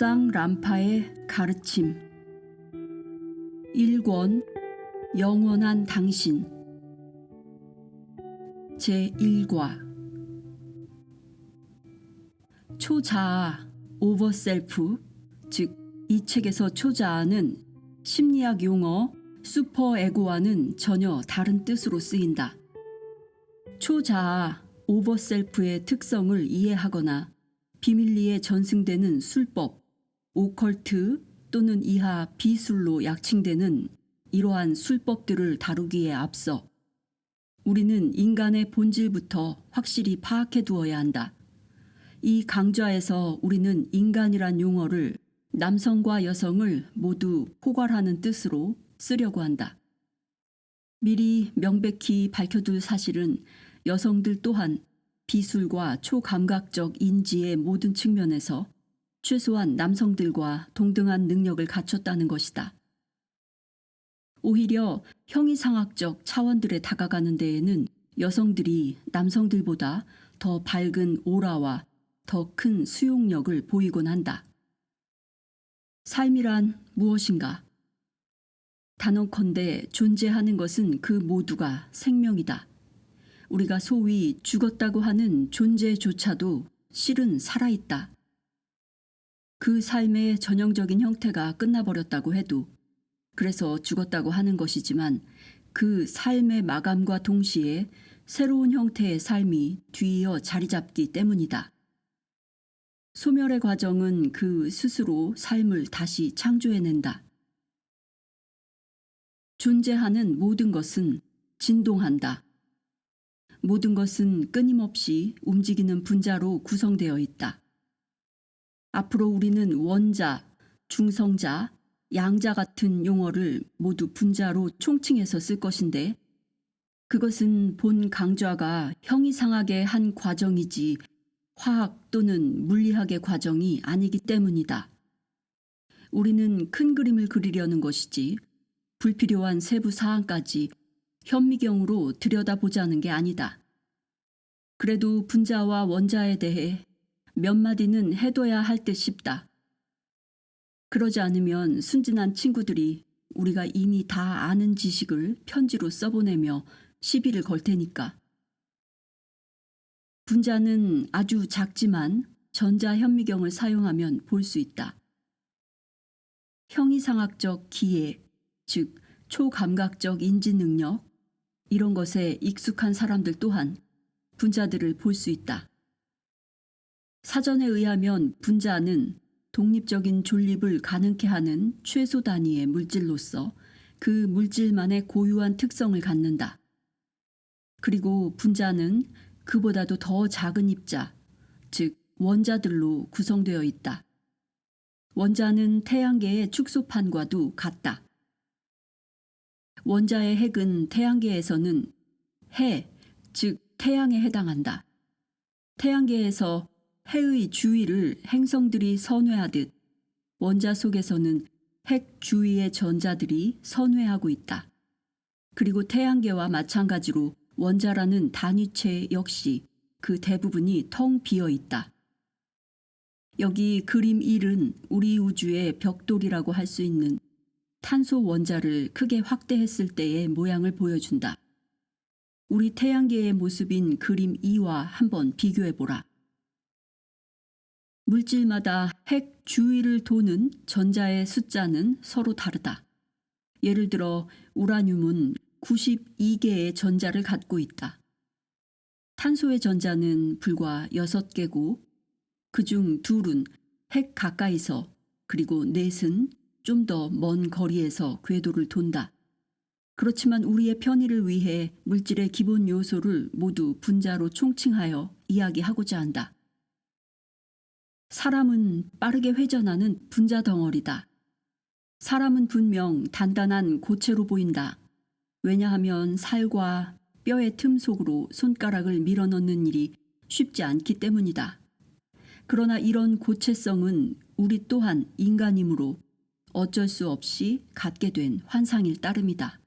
쌍람파의 가르침 1권 영원한 당신 제1과 초자아 오버셀프, 즉 이 책에서 초자아는 심리학 용어 슈퍼에고와는 전혀 다른 뜻으로 쓰인다. 초자아 오버셀프의 특성을 이해하거나 비밀리에 전승되는 술법, 오컬트 또는 이하 비술로 약칭되는 이러한 술법들을 다루기에 앞서 우리는 인간의 본질부터 확실히 파악해 두어야 한다. 이 강좌에서 우리는 인간이란 용어를 남성과 여성을 모두 포괄하는 뜻으로 쓰려고 한다. 미리 명백히 밝혀둘 사실은 여성들 또한 비술과 초감각적 인지의 모든 측면에서 최소한 남성들과 동등한 능력을 갖췄다는 것이다. 오히려 형이상학적 차원들에 다가가는 데에는 여성들이 남성들보다 더 밝은 오라와 더 큰 수용력을 보이곤 한다. 삶이란 무엇인가? 단언컨대 존재하는 것은 그 모두가 생명이다. 우리가 소위 죽었다고 하는 존재조차도 실은 살아있다. 그 삶의 전형적인 형태가 끝나버렸다고 해도 그래서 죽었다고 하는 것이지만 그 삶의 마감과 동시에 새로운 형태의 삶이 뒤이어 자리 잡기 때문이다. 소멸의 과정은 그 스스로 삶을 다시 창조해낸다. 존재하는 모든 것은 진동한다. 모든 것은 끊임없이 움직이는 분자로 구성되어 있다. 앞으로 우리는 원자, 중성자, 양자 같은 용어를 모두 분자로 총칭해서 쓸 것인데 그것은 본 강좌가 형이상학의 한 과정이지 화학 또는 물리학의 과정이 아니기 때문이다. 우리는 큰 그림을 그리려는 것이지 불필요한 세부 사항까지 현미경으로 들여다보자는 게 아니다. 그래도 분자와 원자에 대해 몇 마디는 해둬야 할 듯 싶다. 그러지 않으면 순진한 친구들이 우리가 이미 다 아는 지식을 편지로 써보내며 시비를 걸 테니까. 분자는 아주 작지만 전자현미경을 사용하면 볼 수 있다. 형이상학적 기회, 즉 초감각적 인지 능력, 이런 것에 익숙한 사람들 또한 분자들을 볼 수 있다. 사전에 의하면 분자는 독립적인 존립을 가능케 하는 최소 단위의 물질로서 그 물질만의 고유한 특성을 갖는다. 그리고 분자는 그보다도 더 작은 입자, 즉 원자들로 구성되어 있다. 원자는 태양계의 축소판과도 같다. 원자의 핵은 태양계에서는 해, 즉 태양에 해당한다. 태양계에서 해의 주위를 행성들이 선회하듯 원자 속에서는 핵 주위의 전자들이 선회하고 있다. 그리고 태양계와 마찬가지로 원자라는 단위체 역시 그 대부분이 텅 비어 있다. 여기 그림 1은 우리 우주의 벽돌이라고 할 수 있는 탄소 원자를 크게 확대했을 때의 모양을 보여준다. 우리 태양계의 모습인 그림 2와 한번 비교해보라. 물질마다 핵 주위를 도는 전자의 숫자는 서로 다르다. 예를 들어 우라늄은 92개의 전자를 갖고 있다. 탄소의 전자는 불과 6개고 그중 2은 핵 가까이서 그리고 4은 좀 더 먼 거리에서 궤도를 돈다. 그렇지만 우리의 편의를 위해 물질의 기본 요소를 모두 분자로 총칭하여 이야기하고자 한다. 사람은 빠르게 회전하는 분자 덩어리다. 사람은 분명 단단한 고체로 보인다. 왜냐하면 살과 뼈의 틈 속으로 손가락을 밀어넣는 일이 쉽지 않기 때문이다. 그러나 이런 고체성은 우리 또한 인간이므로 어쩔 수 없이 갖게 된 환상일 따름이다.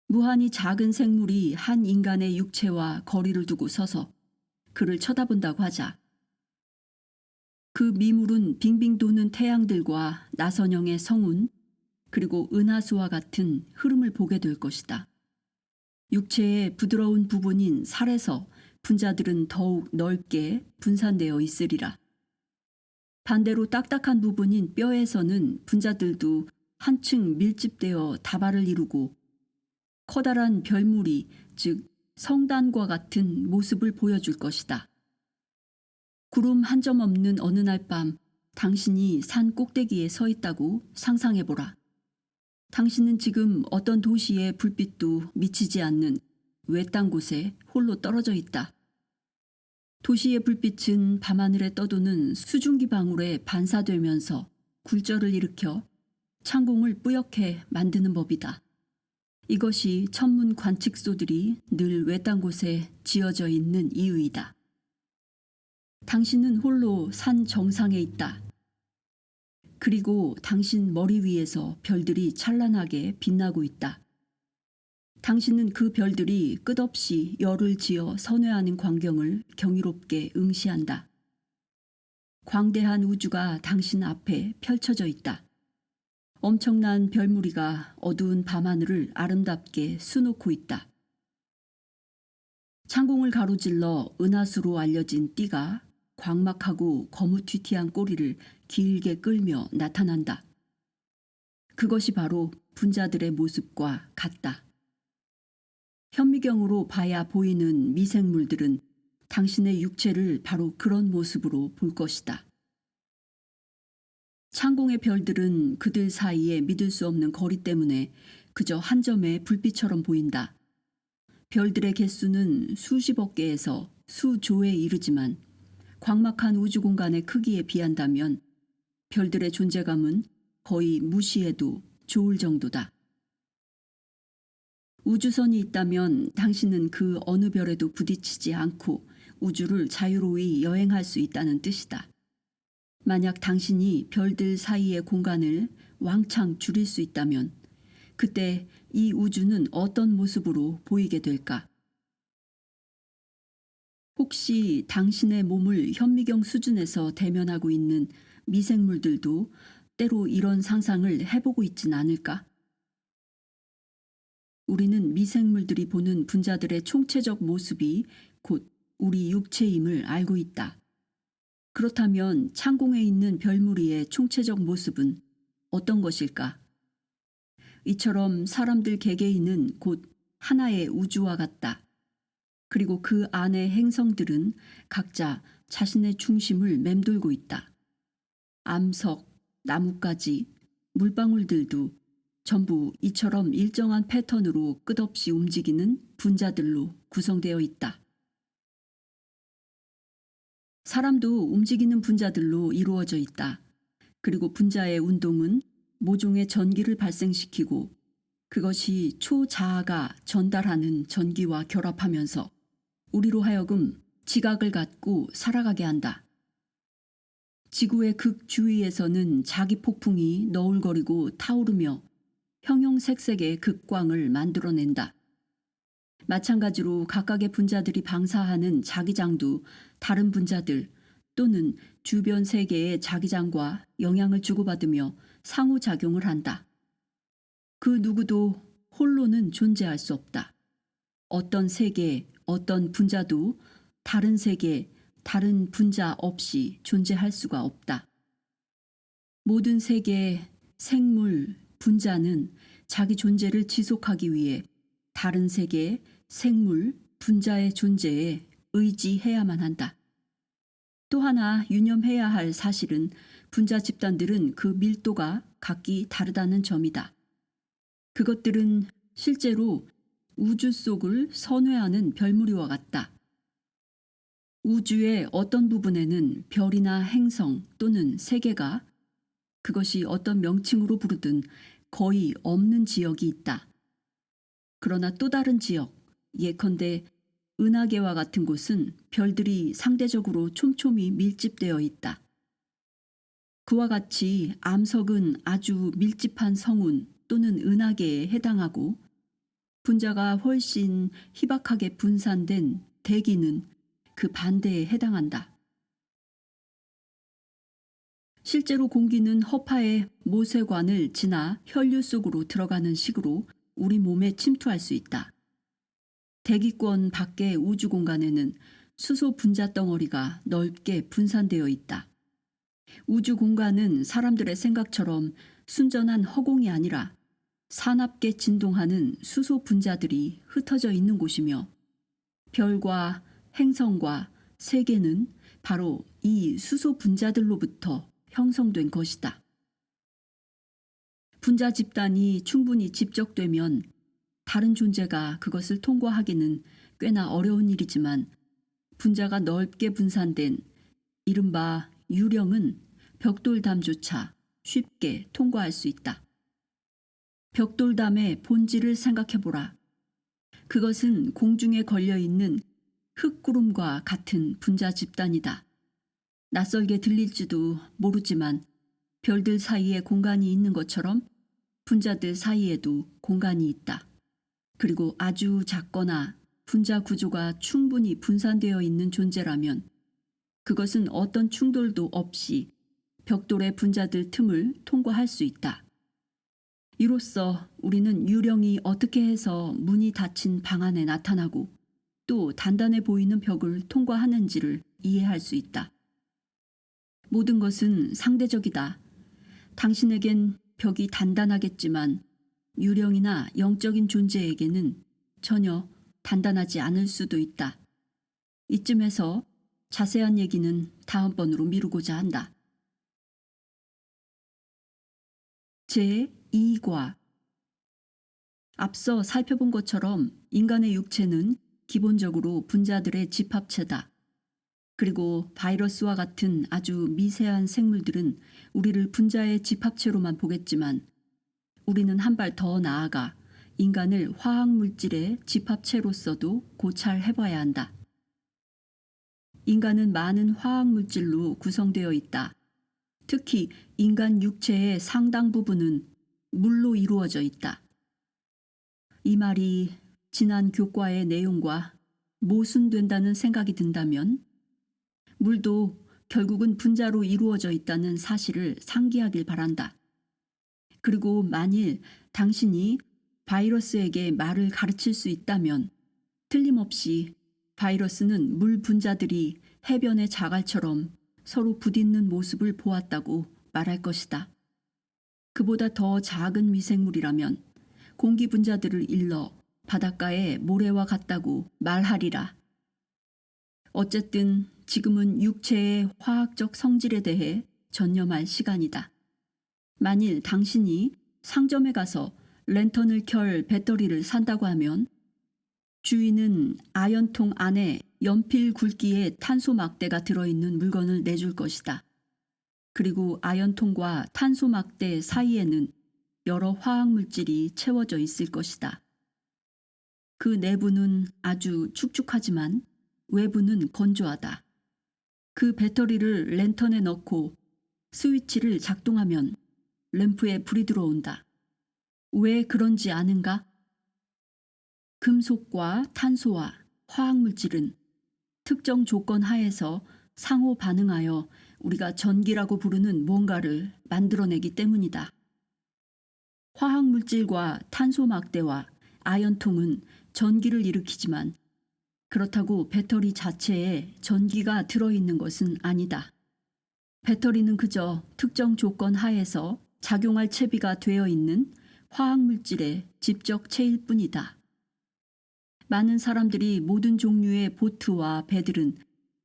무한히 작은 생물이 한 인간의 육체와 거리를 두고 서서 그를 쳐다본다고 하자. 그 미물은 빙빙 도는 태양들과 나선형의 성운 그리고 은하수와 같은 흐름을 보게 될 것이다. 육체의 부드러운 부분인 살에서 분자들은 더욱 넓게 분산되어 있으리라. 반대로 딱딱한 부분인 뼈에서는 분자들도 한층 밀집되어 다발을 이루고 커다란 별무리, 즉 성단과 같은 모습을 보여줄 것이다. 구름 한 점 없는 어느 날 밤 당신이 산 꼭대기에 서 있다고 상상해보라. 당신은 지금 어떤 도시의 불빛도 미치지 않는 외딴 곳에 홀로 떨어져 있다. 도시의 불빛은 밤하늘에 떠도는 수증기 방울에 반사되면서 굴절을 일으켜 창공을 뿌옇게 만드는 법이다. 이것이 천문 관측소들이 늘 외딴 곳에 지어져 있는 이유이다. 당신은 홀로 산 정상에 있다. 그리고 당신 머리 위에서 별들이 찬란하게 빛나고 있다. 당신은 그 별들이 끝없이 열을 지어 선회하는 광경을 경이롭게 응시한다. 광대한 우주가 당신 앞에 펼쳐져 있다. 엄청난 별무리가 어두운 밤하늘을 아름답게 수놓고 있다. 창공을 가로질러 은하수로 알려진 띠가 광막하고 거무튀튀한 꼬리를 길게 끌며 나타난다. 그것이 바로 분자들의 모습과 같다. 현미경으로 봐야 보이는 미생물들은 당신의 육체를 바로 그런 모습으로 볼 것이다. 창공의 별들은 그들 사이에 믿을 수 없는 거리 때문에 그저 한 점의 불빛처럼 보인다. 별들의 개수는 수십억 개에서 수조에 이르지만 광막한 우주 공간의 크기에 비한다면 별들의 존재감은 거의 무시해도 좋을 정도다. 우주선이 있다면 당신은 그 어느 별에도 부딪히지 않고 우주를 자유로이 여행할 수 있다는 뜻이다. 만약 당신이 별들 사이의 공간을 왕창 줄일 수 있다면 그때 이 우주는 어떤 모습으로 보이게 될까? 혹시 당신의 몸을 현미경 수준에서 대면하고 있는 미생물들도 때로 이런 상상을 해보고 있진 않을까? 우리는 미생물들이 보는 분자들의 총체적 모습이 곧 우리 육체임을 알고 있다. 그렇다면 창공에 있는 별무리의 총체적 모습은 어떤 것일까? 이처럼 사람들 개개인은 곧 하나의 우주와 같다. 그리고 그 안의 행성들은 각자 자신의 중심을 맴돌고 있다. 암석, 나뭇가지, 물방울들도 전부 이처럼 일정한 패턴으로 끝없이 움직이는 분자들로 구성되어 있다. 사람도 움직이는 분자들로 이루어져 있다. 그리고 분자의 운동은 모종의 전기를 발생시키고 그것이 초자아가 전달하는 전기와 결합하면서 우리로 하여금 지각을 갖고 살아가게 한다. 지구의 극주위에서는 자기 폭풍이 너울거리고 타오르며 형형색색의 극광을 만들어낸다. 마찬가지로 각각의 분자들이 방사하는 자기장도 다른 분자들 또는 주변 세계의 자기장과 영향을 주고받으며 상호작용을 한다. 그 누구도 홀로는 존재할 수 없다. 어떤 세계, 어떤 분자도 다른 세계, 다른 분자 없이 존재할 수가 없다. 모든 세계, 생물, 분자는 자기 존재를 지속하기 위해 다른 세계, 생물, 분자의 존재에 의지해야만 한다. 또 하나 유념해야 할 사실은 분자 집단들은 그 밀도가 각기 다르다는 점이다. 그것들은 실제로 우주 속을 선회하는 별무리와 같다. 우주의 어떤 부분에는 별이나 행성 또는 세계가 그것이 어떤 명칭으로 부르든 거의 없는 지역이 있다. 그러나 또 다른 지역, 예컨대 은하계와 같은 곳은 별들이 상대적으로 촘촘히 밀집되어 있다. 그와 같이 암석은 아주 밀집한 성운 또는 은하계에 해당하고 분자가 훨씬 희박하게 분산된 대기는 그 반대에 해당한다. 실제로 공기는 허파의 모세관을 지나 혈류 속으로 들어가는 식으로 우리 몸에 침투할 수 있다. 대기권 밖의 우주 공간에는 수소 분자 덩어리가 넓게 분산되어 있다. 우주 공간은 사람들의 생각처럼 순전한 허공이 아니라 사납게 진동하는 수소 분자들이 흩어져 있는 곳이며 별과 행성과 세계는 바로 이 수소 분자들로부터 형성된 것이다. 분자 집단이 충분히 집적되면 다른 존재가 그것을 통과하기는 꽤나 어려운 일이지만 분자가 넓게 분산된 이른바 유령은 벽돌담조차 쉽게 통과할 수 있다. 벽돌담의 본질을 생각해보라. 그것은 공중에 걸려있는 흙구름과 같은 분자 집단이다. 낯설게 들릴지도 모르지만 별들 사이에 공간이 있는 것처럼 분자들 사이에도 공간이 있다. 그리고 아주 작거나 분자 구조가 충분히 분산되어 있는 존재라면 그것은 어떤 충돌도 없이 벽돌의 분자들 틈을 통과할 수 있다. 이로써 우리는 유령이 어떻게 해서 문이 닫힌 방 안에 나타나고 또 단단해 보이는 벽을 통과하는지를 이해할 수 있다. 모든 것은 상대적이다. 당신에겐 벽이 단단하겠지만 유령이나 영적인 존재에게는 전혀 단단하지 않을 수도 있다. 이쯤에서 자세한 얘기는 다음번으로 미루고자 한다. 제2과 앞서 살펴본 것처럼 인간의 육체는 기본적으로 분자들의 집합체다. 그리고 바이러스와 같은 아주 미세한 생물들은 우리를 분자의 집합체로만 보겠지만 우리는 한 발 더 나아가 인간을 화학물질의 집합체로서도 고찰해봐야 한다. 인간은 많은 화학물질로 구성되어 있다. 특히 인간 육체의 상당 부분은 물로 이루어져 있다. 이 말이 지난 교과의 내용과 모순된다는 생각이 든다면 물도 결국은 분자로 이루어져 있다는 사실을 상기하길 바란다. 그리고 만일 당신이 바이러스에게 말을 가르칠 수 있다면 틀림없이 바이러스는 물 분자들이 해변의 자갈처럼 서로 부딪는 모습을 보았다고 말할 것이다. 그보다 더 작은 미생물이라면 공기 분자들을 일러 바닷가의 모래와 같다고 말하리라. 어쨌든 지금은 육체의 화학적 성질에 대해 전념할 시간이다. 만일 당신이 상점에 가서 랜턴을 켤 배터리를 산다고 하면 주인은 아연통 안에 연필 굵기의 탄소 막대가 들어있는 물건을 내줄 것이다. 그리고 아연통과 탄소 막대 사이에는 여러 화학물질이 채워져 있을 것이다. 그 내부는 아주 축축하지만 외부는 건조하다. 그 배터리를 랜턴에 넣고 스위치를 작동하면 램프에 불이 들어온다. 왜 그런지 아는가? 금속과 탄소와 화학물질은 특정 조건 하에서 상호 반응하여 우리가 전기라고 부르는 뭔가를 만들어내기 때문이다. 화학물질과 탄소 막대와 아연통은 전기를 일으키지만 그렇다고 배터리 자체에 전기가 들어있는 것은 아니다. 배터리는 그저 특정 조건 하에서 작용할 채비가 되어 있는 화학물질의 집적체일 뿐이다. 많은 사람들이 모든 종류의 보트와 배들은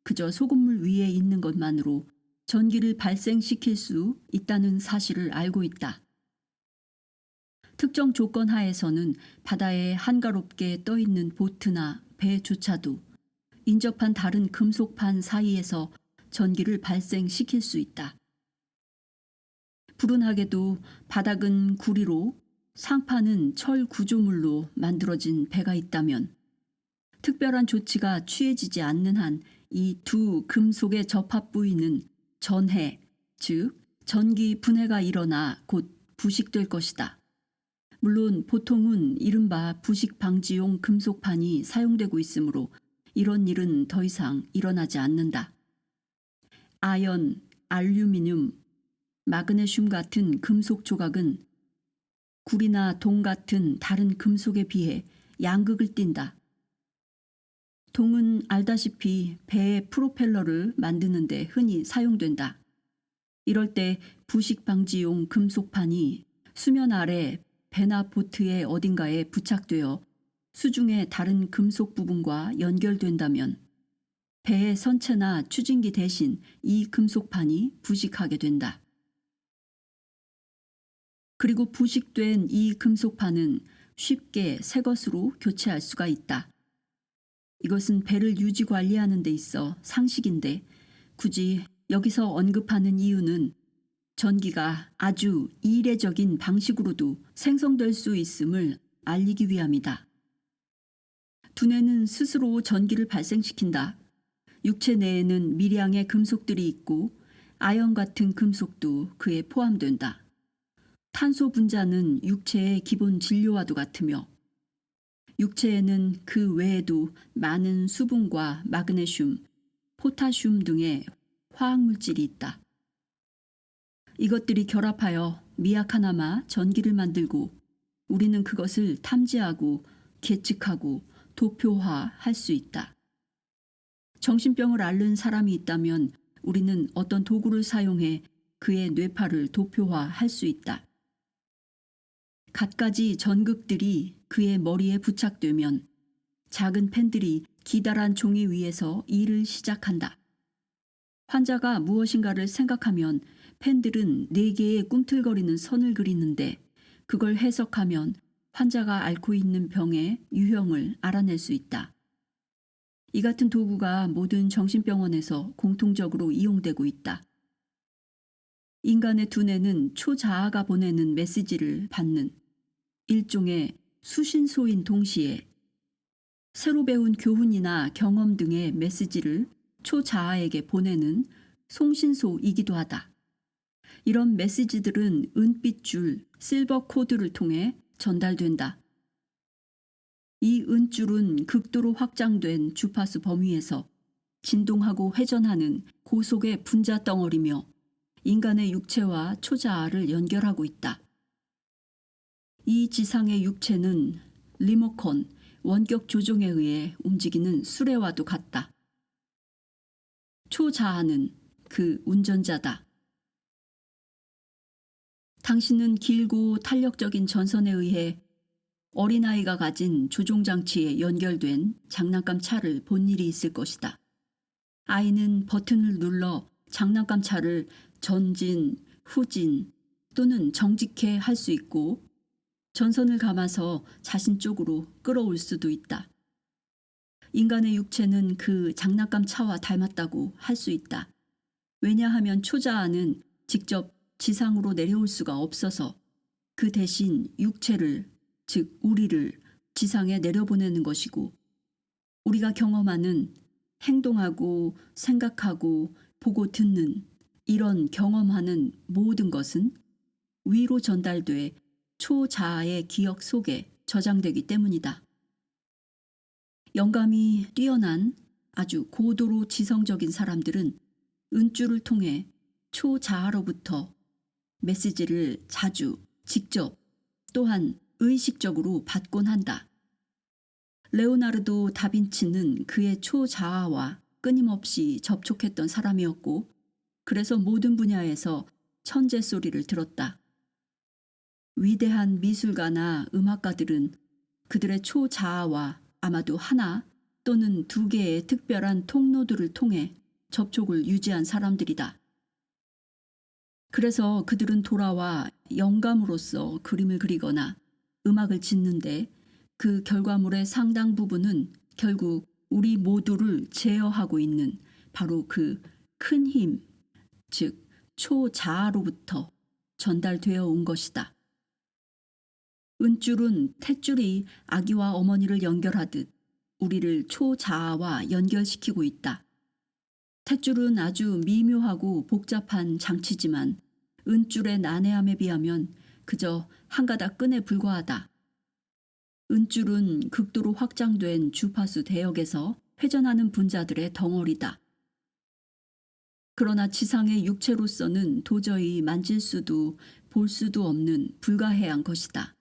그저 소금물 위에 있는 것만으로 전기를 발생시킬 수 있다는 사실을 알고 있다. 특정 조건 하에서는 바다에 한가롭게 떠있는 보트나 배조차도 인접한 다른 금속판 사이에서 전기를 발생시킬 수 있다. 불운하게도 바닥은 구리로 상판은 철 구조물로 만들어진 배가 있다면 특별한 조치가 취해지지 않는 한 이 두 금속의 접합 부위는 전해, 즉 전기 분해가 일어나 곧 부식될 것이다. 물론 보통은 이른바 부식 방지용 금속판이 사용되고 있으므로 이런 일은 더 이상 일어나지 않는다. 아연, 알루미늄, 마그네슘 같은 금속 조각은 구리나 동 같은 다른 금속에 비해 양극을 띈다. 동은 알다시피 배의 프로펠러를 만드는 데 흔히 사용된다. 이럴 때 부식 방지용 금속판이 수면 아래 배나 보트의 어딘가에 부착되어 수중의 다른 금속 부분과 연결된다면 배의 선체나 추진기 대신 이 금속판이 부식하게 된다. 그리고 부식된 이 금속판은 쉽게 새 것으로 교체할 수가 있다. 이것은 배를 유지 관리하는 데 있어 상식인데 굳이 여기서 언급하는 이유는 전기가 아주 이례적인 방식으로도 생성될 수 있음을 알리기 위함이다. 두뇌는 스스로 전기를 발생시킨다. 육체 내에는 미량의 금속들이 있고 아연 같은 금속도 그에 포함된다. 탄소 분자는 육체의 기본 진료와도 같으며 육체에는 그 외에도 많은 수분과 마그네슘, 포타슘 등의 화학물질이 있다. 이것들이 결합하여 미약하나마 전기를 만들고 우리는 그것을 탐지하고 계측하고 도표화할 수 있다. 정신병을 앓는 사람이 있다면 우리는 어떤 도구를 사용해 그의 뇌파를 도표화할 수 있다. 갖가지 전극들이 그의 머리에 부착되면 작은 펜들이 기다란 종이 위에서 일을 시작한다. 환자가 무엇인가를 생각하면 펜들은 4개의 꿈틀거리는 선을 그리는데 그걸 해석하면 환자가 앓고 있는 병의 유형을 알아낼 수 있다. 이 같은 도구가 모든 정신병원에서 공통적으로 이용되고 있다. 인간의 두뇌는 초자아가 보내는 메시지를 받는 일종의 수신소인 동시에 새로 배운 교훈이나 경험 등의 메시지를 초자아에게 보내는 송신소이기도 하다. 이런 메시지들은 은빛 줄, 실버 코드를 통해 전달된다. 이 은줄은 극도로 확장된 주파수 범위에서 진동하고 회전하는 고속의 분자 덩어리며 인간의 육체와 초자아를 연결하고 있다. 이 지상의 육체는 리모컨, 원격 조종에 의해 움직이는 수레와도 같다. 초자아는 그 운전자다. 당신은 길고 탄력적인 전선에 의해 어린아이가 가진 조종장치에 연결된 장난감 차를 본 일이 있을 것이다. 아이는 버튼을 눌러 장난감 차를 전진, 후진 또는 정직해 할 수 있고 전선을 감아서 자신 쪽으로 끌어올 수도 있다. 인간의 육체는 그 장난감 차와 닮았다고 할 수 있다. 왜냐하면 초자아는 직접 지상으로 내려올 수가 없어서 그 대신 육체를, 즉 우리를 지상에 내려보내는 것이고 우리가 경험하는 행동하고 생각하고 보고 듣는 이런 경험하는 모든 것은 위로 전달돼 초자아의 기억 속에 저장되기 때문이다. 영감이 뛰어난 아주 고도로 지성적인 사람들은 은줄을 통해 초자아로부터 메시지를 자주, 직접, 또한 의식적으로 받곤 한다. 레오나르도 다빈치는 그의 초자아와 끊임없이 접촉했던 사람이었고 그래서 모든 분야에서 천재 소리를 들었다. 위대한 미술가나 음악가들은 그들의 초자아와 아마도 하나 또는 2개의 특별한 통로들을 통해 접촉을 유지한 사람들이다. 그래서 그들은 돌아와 영감으로써 그림을 그리거나 음악을 짓는데 그 결과물의 상당 부분은 결국 우리 모두를 제어하고 있는 바로 그 큰 힘, 즉 초자아로부터 전달되어 온 것이다. 은줄은 탯줄이 아기와 어머니를 연결하듯 우리를 초자아와 연결시키고 있다. 탯줄은 아주 미묘하고 복잡한 장치지만 은줄의 난해함에 비하면 그저 한 가닥 끈에 불과하다. 은줄은 극도로 확장된 주파수 대역에서 회전하는 분자들의 덩어리다. 그러나 지상의 육체로서는 도저히 만질 수도 볼 수도 없는 불가해한 것이다.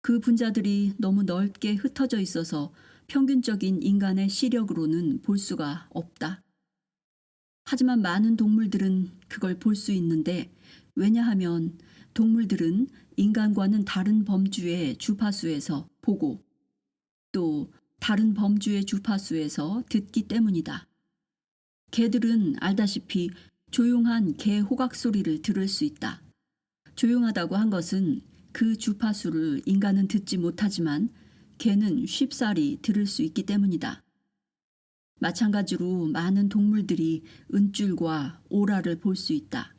그 분자들이 너무 넓게 흩어져 있어서 평균적인 인간의 시력으로는 볼 수가 없다. 하지만 많은 동물들은 그걸 볼 수 있는데, 왜냐하면 동물들은 인간과는 다른 범주의 주파수에서 보고 또 다른 범주의 주파수에서 듣기 때문이다. 개들은 알다시피 조용한 개 호각 소리를 들을 수 있다. 조용하다고 한 것은 그 주파수를 인간은 듣지 못하지만 개는 쉽사리 들을 수 있기 때문이다. 마찬가지로 많은 동물들이 은줄과 오라를 볼 수 있다.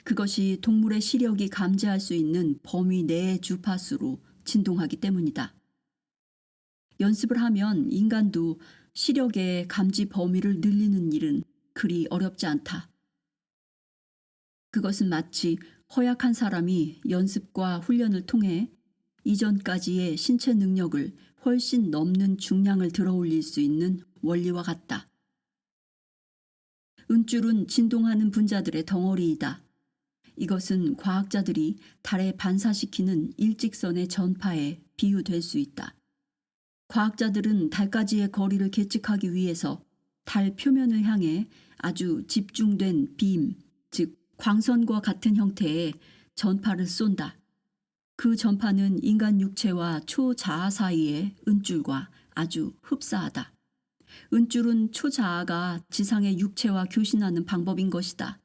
그것이 동물의 시력이 감지할 수 있는 범위 내의 주파수로 진동하기 때문이다. 연습을 하면 인간도 시력의 감지 범위를 늘리는 일은 그리 어렵지 않다. 그것은 마치 허약한 사람이 연습과 훈련을 통해 이전까지의 신체 능력을 훨씬 넘는 중량을 들어올릴 수 있는 원리와 같다. 은줄은 진동하는 분자들의 덩어리이다. 이것은 과학자들이 달에 반사시키는 일직선의 전파에 비유될 수 있다. 과학자들은 달까지의 거리를 계측하기 위해서 달 표면을 향해 아주 집중된 빔, 즉 광선과 같은 형태의 전파를 쏜다. 그 전파는 인간 육체와 초자아 사이의 은줄과 아주 흡사하다. 은줄은 초자아가 지상의 육체와 교신하는 방법인 것이다.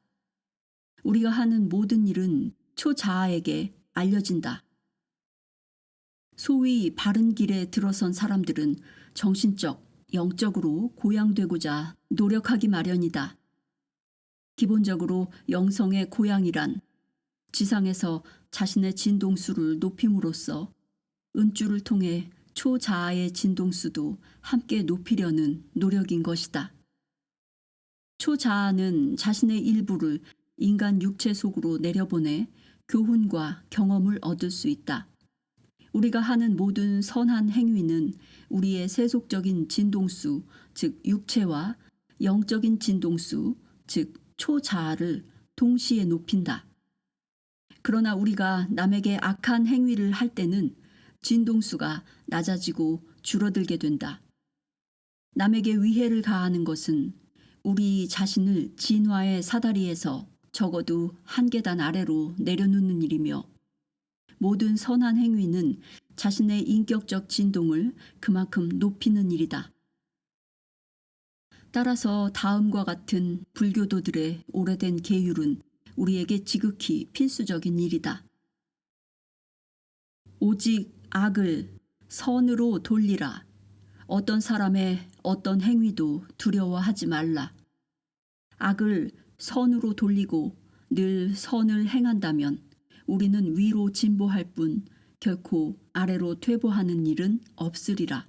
우리가 하는 모든 일은 초자아에게 알려진다. 소위 바른 길에 들어선 사람들은 정신적, 영적으로 고양되고자 노력하기 마련이다. 기본적으로 영성의 고양이란 지상에서 자신의 진동수를 높임으로써 은줄을 통해 초자아의 진동수도 함께 높이려는 노력인 것이다. 초자아는 자신의 일부를 인간 육체 속으로 내려보내 교훈과 경험을 얻을 수 있다. 우리가 하는 모든 선한 행위는 우리의 세속적인 진동수, 즉 육체와 영적인 진동수, 즉 초자아를 동시에 높인다. 그러나 우리가 남에게 악한 행위를 할 때는 진동수가 낮아지고 줄어들게 된다. 남에게 위해를 가하는 것은 우리 자신을 진화의 사다리에서 적어도 한 계단 아래로 내려놓는 일이며, 모든 선한 행위는 자신의 인격적 진동을 그만큼 높이는 일이다. 따라서 다음과 같은 불교도들의 오래된 계율은 우리에게 지극히 필수적인 일이다. 오직 악을 선으로 돌리라. 어떤 사람의 어떤 행위도 두려워하지 말라. 악을 선으로 돌리고 늘 선을 행한다면 우리는 위로 진보할 뿐 결코 아래로 퇴보하는 일은 없으리라.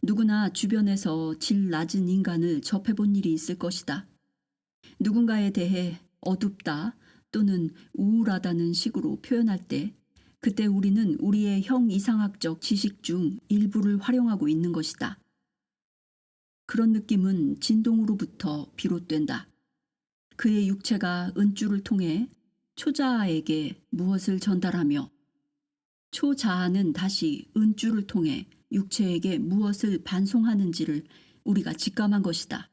누구나 주변에서 질 낮은 인간을 접해본 일이 있을 것이다. 누군가에 대해 어둡다 또는 우울하다는 식으로 표현할 때 그때 우리는 우리의 형이상학적 지식 중 일부를 활용하고 있는 것이다. 그런 느낌은 진동으로부터 비롯된다. 그의 육체가 은줄을 통해 초자아에게 무엇을 전달하며 초자아는 다시 은줄을 통해 육체에게 무엇을 반송하는지를 우리가 직감한 것이다.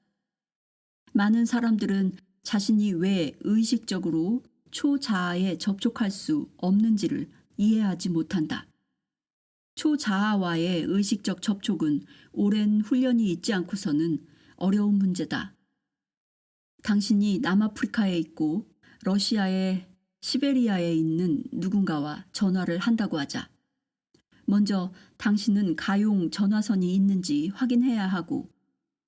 많은 사람들은 자신이 왜 의식적으로 초자아에 접촉할 수 없는지를 이해하지 못한다. 초자아와의 의식적 접촉은 오랜 훈련이 있지 않고서는 어려운 문제다. 당신이 남아프리카에 있고 러시아의 시베리아에 있는 누군가와 전화를 한다고 하자. 먼저 당신은 가용 전화선이 있는지 확인해야 하고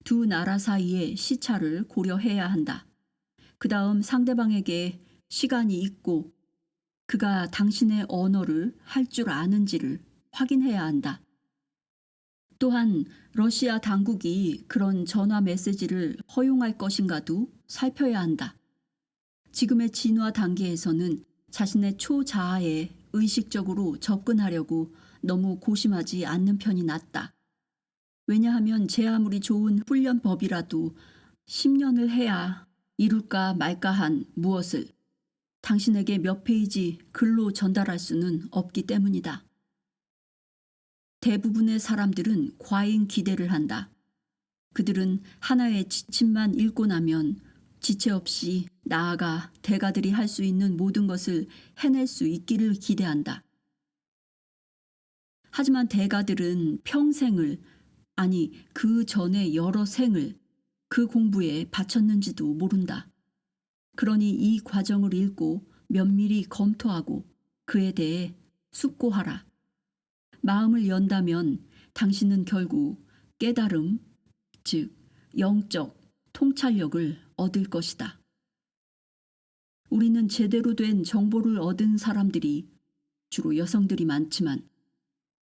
두 나라 사이의 시차를 고려해야 한다. 그 다음 상대방에게 시간이 있고 그가 당신의 언어를 할 줄 아는지를 확인해야 한다. 또한 러시아 당국이 그런 전화 메시지를 허용할 것인가도 살펴야 한다. 지금의 진화 단계에서는 자신의 초자아에 의식적으로 접근하려고 너무 고심하지 않는 편이 낫다. 왜냐하면 제 아무리 좋은 훈련법이라도 10년을 해야 이룰까 말까 한 무엇을 당신에게 몇 페이지 글로 전달할 수는 없기 때문이다. 대부분의 사람들은 과잉 기대를 한다. 그들은 하나의 지침만 읽고 나면 지체 없이 나아가 대가들이 할 수 있는 모든 것을 해낼 수 있기를 기대한다. 하지만 대가들은 평생을, 아니 그 전에 여러 생을 그 공부에 바쳤는지도 모른다. 그러니 이 과정을 읽고 면밀히 검토하고 그에 대해 숙고하라. 마음을 연다면 당신은 결국 깨달음, 즉 영적 통찰력을 얻을 것이다. 우리는 제대로 된 정보를 얻은 사람들이 주로 여성들이 많지만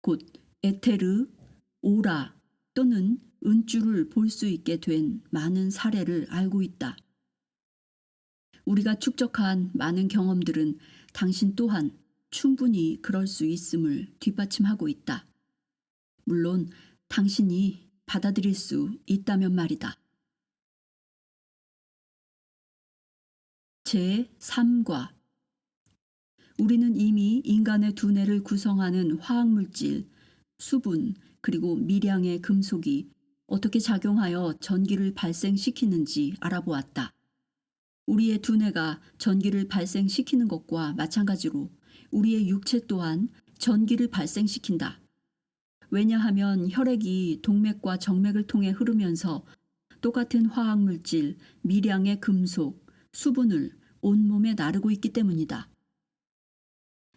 곧 에테르, 오라 또는 은주를 볼 수 있게 된 많은 사례를 알고 있다. 우리가 축적한 많은 경험들은 당신 또한 충분히 그럴 수 있음을 뒷받침하고 있다. 물론 당신이 받아들일 수 있다면 말이다. 제3과 우리는 이미 인간의 두뇌를 구성하는 화학물질, 수분, 그리고 미량의 금속이 어떻게 작용하여 전기를 발생시키는지 알아보았다. 우리의 두뇌가 전기를 발생시키는 것과 마찬가지로 우리의 육체 또한 전기를 발생시킨다. 왜냐하면 혈액이 동맥과 정맥을 통해 흐르면서 똑같은 화학물질, 미량의 금속, 수분을 온몸에 나르고 있기 때문이다.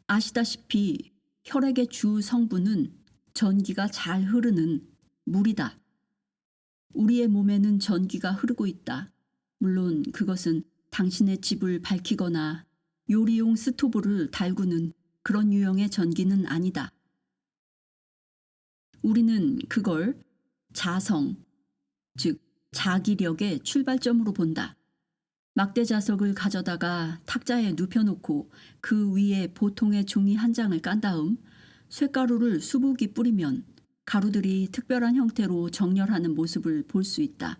아시다시피 혈액의 주 성분은 전기가 잘 흐르는 물이다. 우리의 몸에는 전기가 흐르고 있다. 물론 그것은 당신의 집을 밝히거나 요리용 스토브를 달구는 그런 유형의 전기는 아니다. 우리는 그걸 자성, 즉 자기력의 출발점으로 본다. 막대자석을 가져다가 탁자에 눕혀놓고 그 위에 보통의 종이 한 장을 깐 다음 쇳가루를 수북이 뿌리면 가루들이 특별한 형태로 정렬하는 모습을 볼 수 있다.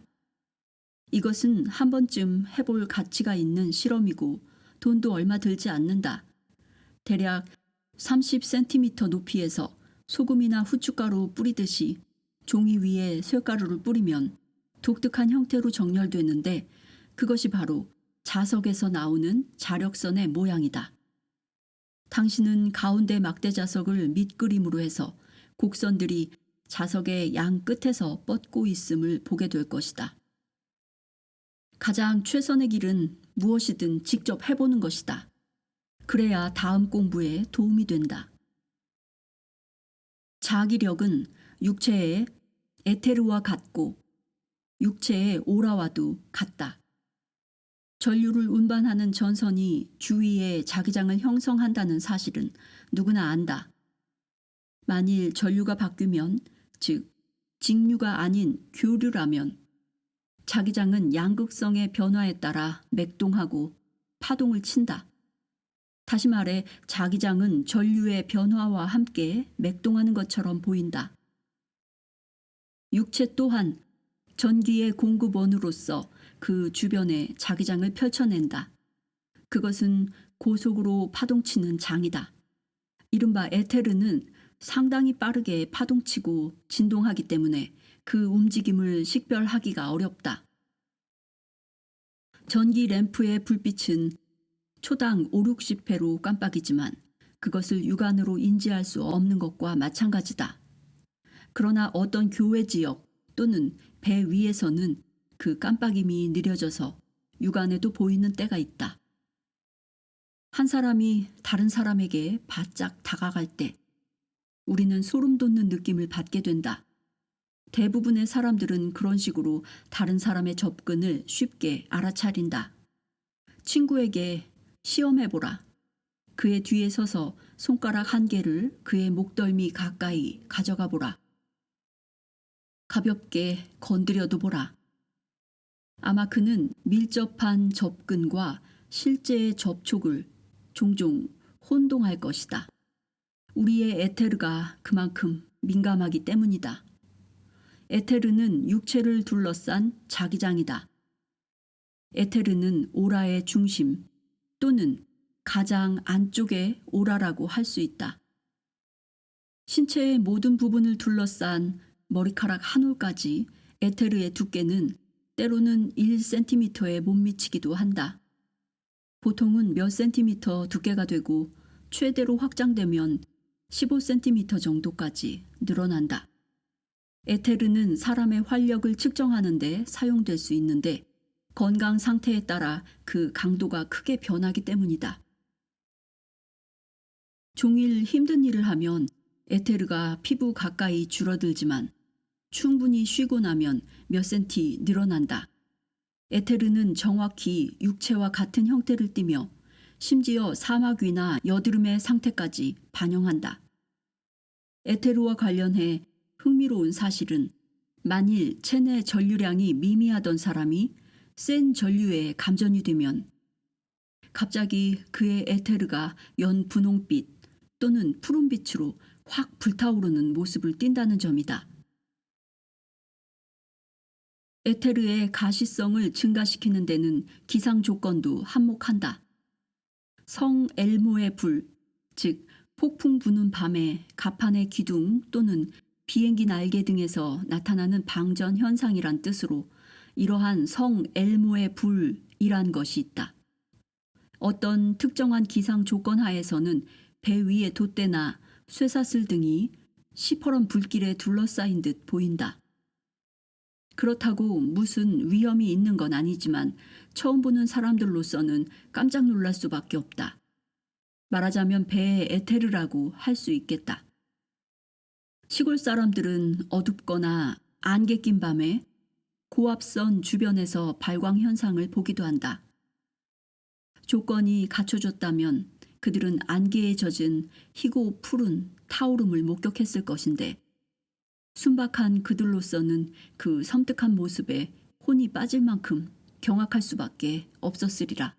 이것은 한 번쯤 해볼 가치가 있는 실험이고 돈도 얼마 들지 않는다. 대략 30cm 높이에서 소금이나 후춧가루 뿌리듯이 종이 위에 쇳가루를 뿌리면 독특한 형태로 정렬되는데 그것이 바로 자석에서 나오는 자력선의 모양이다. 당신은 가운데 막대자석을 밑그림으로 해서 곡선들이 자석의 양 끝에서 뻗고 있음을 보게 될 것이다. 가장 최선의 길은 무엇이든 직접 해보는 것이다. 그래야 다음 공부에 도움이 된다. 자기력은 육체의 에테르와 같고 육체의 오라와도 같다. 전류를 운반하는 전선이 주위에 자기장을 형성한다는 사실은 누구나 안다. 만일 전류가 바뀌면, 즉 직류가 아닌 교류라면 자기장은 양극성의 변화에 따라 맥동하고 파동을 친다. 다시 말해 자기장은 전류의 변화와 함께 맥동하는 것처럼 보인다. 육체 또한 전기의 공급원으로서 그 주변에 자기장을 펼쳐낸다. 그것은 고속으로 파동치는 장이다. 이른바 에테르는 상당히 빠르게 파동치고 진동하기 때문에 그 움직임을 식별하기가 어렵다. 전기 램프의 불빛은 초당 5, 60회로 깜빡이지만 그것을 육안으로 인지할 수 없는 것과 마찬가지다. 그러나 어떤 교외 지역 또는 배 위에서는 그 깜빡임이 느려져서 육안에도 보이는 때가 있다. 한 사람이 다른 사람에게 바짝 다가갈 때 우리는 소름 돋는 느낌을 받게 된다. 대부분의 사람들은 그런 식으로 다른 사람의 접근을 쉽게 알아차린다. 친구에게 시험해보라. 그의 뒤에 서서 손가락 한 개를 그의 목덜미 가까이 가져가 보라. 가볍게 건드려도 보라. 아마 그는 밀접한 접근과 실제의 접촉을 종종 혼동할 것이다. 우리의 에테르가 그만큼 민감하기 때문이다. 에테르는 육체를 둘러싼 자기장이다. 에테르는 오라의 중심 또는 가장 안쪽의 오라라고 할 수 있다. 신체의 모든 부분을 둘러싼 머리카락 한 올까지 에테르의 두께는 때로는 1cm에 못 미치기도 한다. 보통은 몇 센티미터 두께가 되고 최대로 확장되면 15cm 정도까지 늘어난다. 에테르는 사람의 활력을 측정하는 데 사용될 수 있는데 건강 상태에 따라 그 강도가 크게 변하기 때문이다. 종일 힘든 일을 하면 에테르가 피부 가까이 줄어들지만 충분히 쉬고 나면 몇 센티 늘어난다. 에테르는 정확히 육체와 같은 형태를 띠며 심지어 사막 위나 여드름의 상태까지 반영한다. 에테르와 관련해 흥미로운 사실은 만일 체내 전류량이 미미하던 사람이 센 전류에 감전이 되면 갑자기 그의 에테르가 연분홍빛 또는 푸른빛으로 확 불타오르는 모습을 띈다는 점이다. 에테르의 가시성을 증가시키는 데는 기상 조건도 한몫한다. 성 엘모의 불, 즉 폭풍 부는 밤에 가판의 기둥 또는 비행기 날개 등에서 나타나는 방전 현상이란 뜻으로 이러한 성 엘모의 불이란 것이 있다. 어떤 특정한 기상 조건 하에서는 배 위의 돛대나 쇠사슬 등이 시퍼런 불길에 둘러싸인 듯 보인다. 그렇다고 무슨 위험이 있는 건 아니지만 처음 보는 사람들로서는 깜짝 놀랄 수밖에 없다. 말하자면 배의 에테르라고 할 수 있겠다. 시골 사람들은 어둡거나 안개 낀 밤에 고압선 주변에서 발광 현상을 보기도 한다. 조건이 갖춰졌다면 그들은 안개에 젖은 희고 푸른 타오름을 목격했을 것인데 순박한 그들로서는 그 섬뜩한 모습에 혼이 빠질 만큼 경악할 수밖에 없었으리라.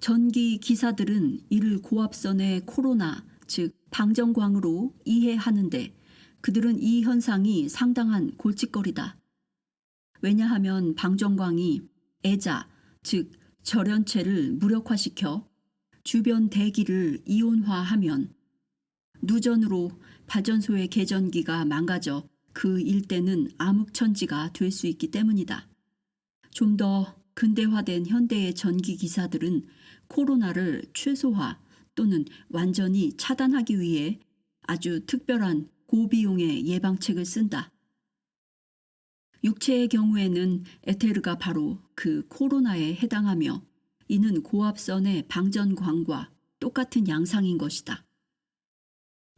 전기 기사들은 이를 고압선의 코로나, 즉 방전광으로 이해하는데 그들은 이 현상이 상당한 골칫거리다. 왜냐하면 방전광이 애자, 즉 절연체를 무력화시켜 주변 대기를 이온화하면 누전으로 발전소의 계전기가 망가져 그 일대는 암흑천지가 될 수 있기 때문이다. 좀 더 근대화된 현대의 전기 기사들은 코로나를 최소화 또는 완전히 차단하기 위해 아주 특별한 고비용의 예방책을 쓴다. 육체의 경우에는 에테르가 바로 그 코로나에 해당하며 이는 고압선의 방전광과 똑같은 양상인 것이다.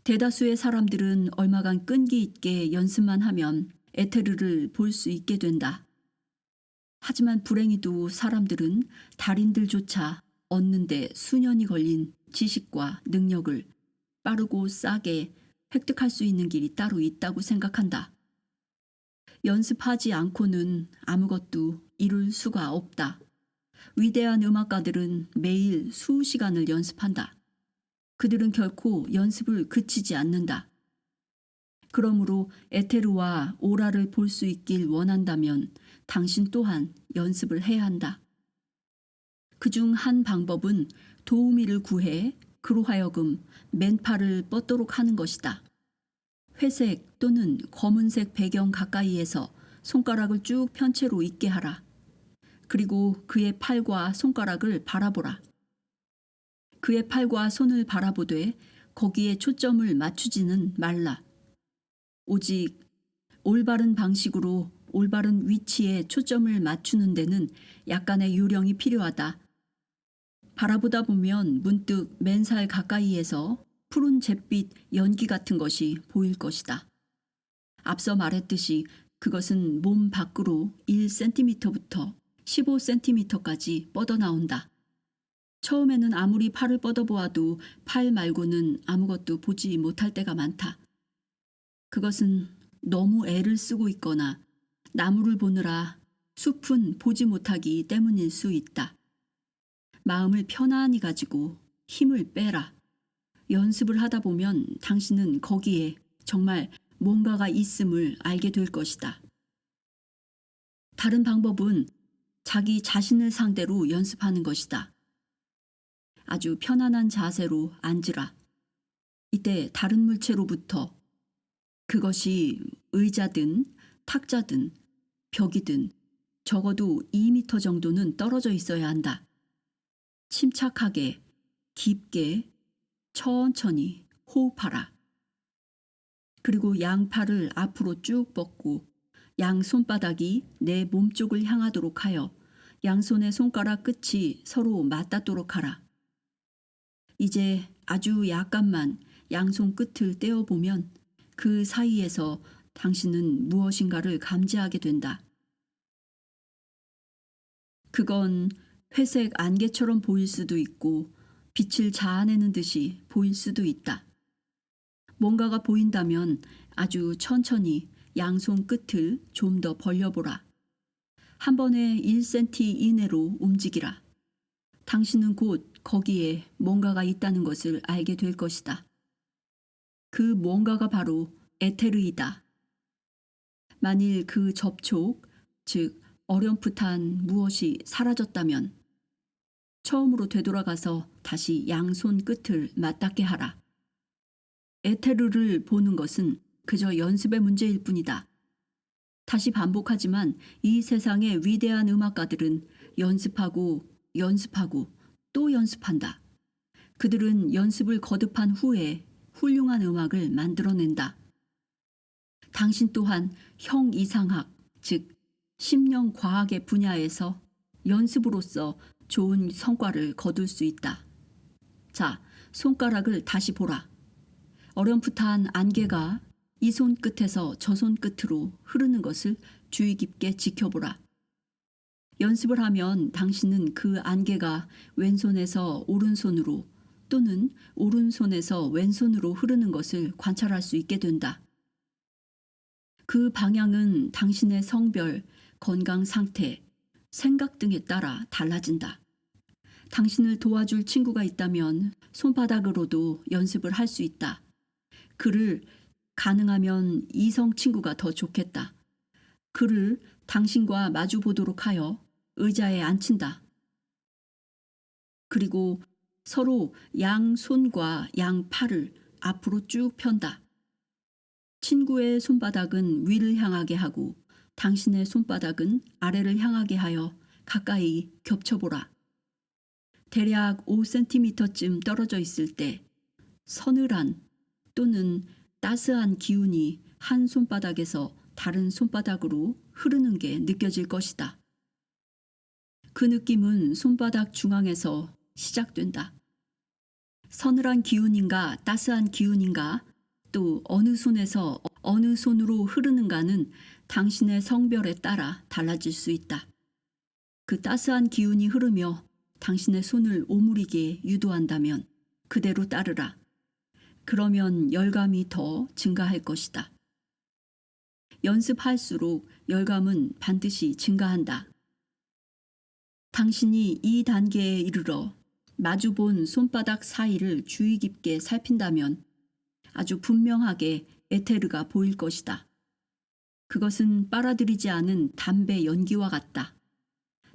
대다수의 사람들은 얼마간 끈기 있게 연습만 하면 에테르를 볼 수 있게 된다. 하지만 불행히도 사람들은 달인들조차 얻는데 수년이 걸린 지식과 능력을 빠르고 싸게 획득할 수 있는 길이 따로 있다고 생각한다. 연습하지 않고는 아무것도 이룰 수가 없다. 위대한 음악가들은 매일 수시간을 연습한다. 그들은 결코 연습을 그치지 않는다. 그러므로 에테르와 오라를 볼 수 있길 원한다면 당신 또한 연습을 해야 한다. 그중 한 방법은 도우미를 구해 그로 하여금 맨팔을 뻗도록 하는 것이다. 회색 또는 검은색 배경 가까이에서 손가락을 쭉 편 채로 있게 하라. 그리고 그의 팔과 손가락을 바라보라. 그의 팔과 손을 바라보되 거기에 초점을 맞추지는 말라. 오직 올바른 방식으로 올바른 위치에 초점을 맞추는 데는 약간의 요령이 필요하다. 바라보다 보면 문득 맨살 가까이에서 푸른 잿빛 연기 같은 것이 보일 것이다. 앞서 말했듯이 그것은 몸 밖으로 1cm부터 15cm까지 뻗어나온다. 처음에는 아무리 팔을 뻗어보아도 팔 말고는 아무것도 보지 못할 때가 많다. 그것은 너무 애를 쓰고 있거나 나무를 보느라 숲은 보지 못하기 때문일 수 있다. 마음을 편안히 가지고 힘을 빼라. 연습을 하다 보면 당신은 거기에 정말 뭔가가 있음을 알게 될 것이다. 다른 방법은 자기 자신을 상대로 연습하는 것이다. 아주 편안한 자세로 앉으라. 이때 다른 물체로부터, 그것이 의자든 탁자든 벽이든 적어도 2미터 정도는 떨어져 있어야 한다. 침착하게, 깊게, 천천히 호흡하라. 그리고 양팔을 앞으로 쭉 뻗고 양 손바닥이 내 몸쪽을 향하도록 하여 양손의 손가락 끝이 서로 맞닿도록 하라. 이제 아주 약간만 양손 끝을 떼어보면 그 사이에서 당신은 무엇인가를 감지하게 된다. 그건 회색 안개처럼 보일 수도 있고 빛을 자아내는 듯이 보일 수도 있다. 뭔가가 보인다면 아주 천천히 양손 끝을 좀 더 벌려보라. 한 번에 1cm 이내로 움직이라. 당신은 곧 거기에 뭔가가 있다는 것을 알게 될 것이다. 그 뭔가가 바로 에테르이다. 만일 그 접촉, 즉 어렴풋한 무엇이 사라졌다면 처음으로 되돌아가서 다시 양손 끝을 맞닿게 하라. 에테르를 보는 것은 그저 연습의 문제일 뿐이다. 다시 반복하지만 이 세상의 위대한 음악가들은 연습하고 연습하고 또 연습한다. 그들은 연습을 거듭한 후에 훌륭한 음악을 만들어낸다. 당신 또한 형이상학, 즉 심령과학의 분야에서 연습으로서 좋은 성과를 거둘 수 있다. 자, 손가락을 다시 보라. 어렴풋한 안개가 이 손 끝에서 저 손 끝으로 흐르는 것을 주의 깊게 지켜보라. 연습을 하면 당신은 그 안개가 왼손에서 오른손으로 또는 오른손에서 왼손으로 흐르는 것을 관찰할 수 있게 된다. 그 방향은 당신의 성별, 건강 상태, 생각 등에 따라 달라진다. 당신을 도와줄 친구가 있다면 손바닥으로도 연습을 할 수 있다. 그를 가능하면 이성 친구가 더 좋겠다. 그를 당신과 마주 보도록 하여 의자에 앉힌다. 그리고 서로 양 손과 양 팔을 앞으로 쭉 편다. 친구의 손바닥은 위를 향하게 하고 당신의 손바닥은 아래를 향하게 하여 가까이 겹쳐보라. 대략 5cm쯤 떨어져 있을 때 서늘한 또는 따스한 기운이 한 손바닥에서 다른 손바닥으로 흐르는 게 느껴질 것이다. 그 느낌은 손바닥 중앙에서 시작된다. 서늘한 기운인가 따스한 기운인가 또 어느 손에서 어느 손으로 흐르는가는 당신의 성별에 따라 달라질 수 있다. 그 따스한 기운이 흐르며 당신의 손을 오므리게 유도한다면 그대로 따르라. 그러면 열감이 더 증가할 것이다. 연습할수록 열감은 반드시 증가한다. 당신이 이 단계에 이르러 마주본 손바닥 사이를 주의 깊게 살핀다면 아주 분명하게 에테르가 보일 것이다. 그것은 빨아들이지 않은 담배 연기와 같다.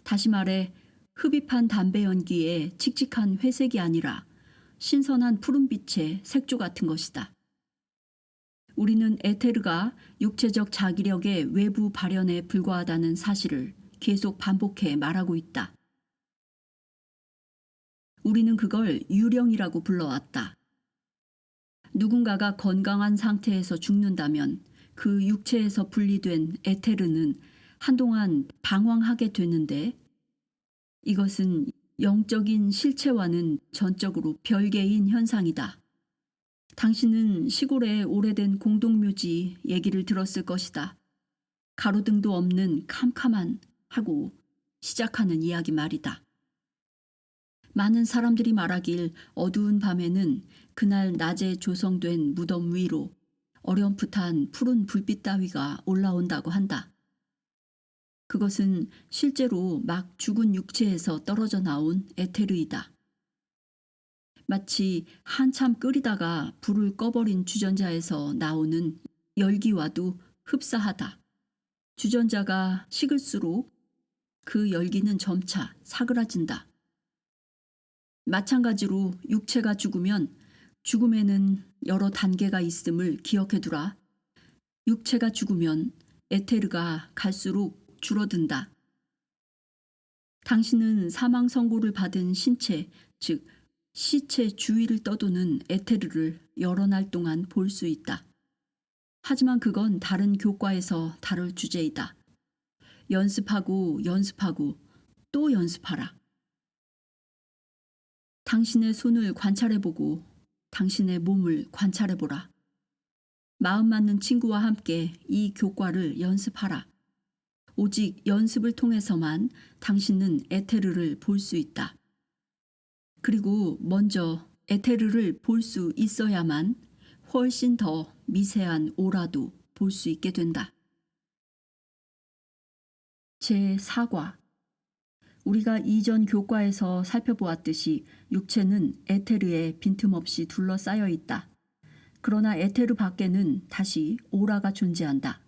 다시 말해 흡입한 담배 연기에 칙칙한 회색이 아니라 신선한 푸른빛의 색조 같은 것이다. 우리는 에테르가 육체적 자기력의 외부 발현에 불과하다는 사실을 계속 반복해 말하고 있다. 우리는 그걸 유령이라고 불러왔다. 누군가가 건강한 상태에서 죽는다면 그 육체에서 분리된 에테르는 한동안 방황하게 되는데 이것은 영적인 실체와는 전적으로 별개인 현상이다. 당신은 시골의 오래된 공동묘지 얘기를 들었을 것이다. 가로등도 없는 캄캄한 하고 시작하는 이야기 말이다. 많은 사람들이 말하길 어두운 밤에는 그날 낮에 조성된 무덤 위로 어렴풋한 푸른 불빛 따위가 올라온다고 한다. 그것은 실제로 막 죽은 육체에서 떨어져 나온 에테르이다. 마치 한참 끓이다가 불을 꺼버린 주전자에서 나오는 열기와도 흡사하다. 주전자가 식을수록 그 열기는 점차 사그라진다. 마찬가지로 육체가 죽으면 죽음에는 여러 단계가 있음을 기억해두라. 육체가 죽으면 에테르가 갈수록 줄어든다. 당신은 사망 선고를 받은 신체, 즉 시체 주위를 떠도는 에테르를 여러 날 동안 볼 수 있다. 하지만 그건 다른 교과에서 다룰 주제이다. 연습하고 연습하고 또 연습하라. 당신의 손을 관찰해보고 당신의 몸을 관찰해보라. 마음 맞는 친구와 함께 이 교과를 연습하라. 오직 연습을 통해서만 당신은 에테르를 볼 수 있다. 그리고 먼저 에테르를 볼 수 있어야만 훨씬 더 미세한 오라도 볼 수 있게 된다. 제4과. 우리가 이전 교과에서 살펴보았듯이 육체는 에테르에 빈틈없이 둘러싸여 있다. 그러나 에테르 밖에는 다시 오라가 존재한다.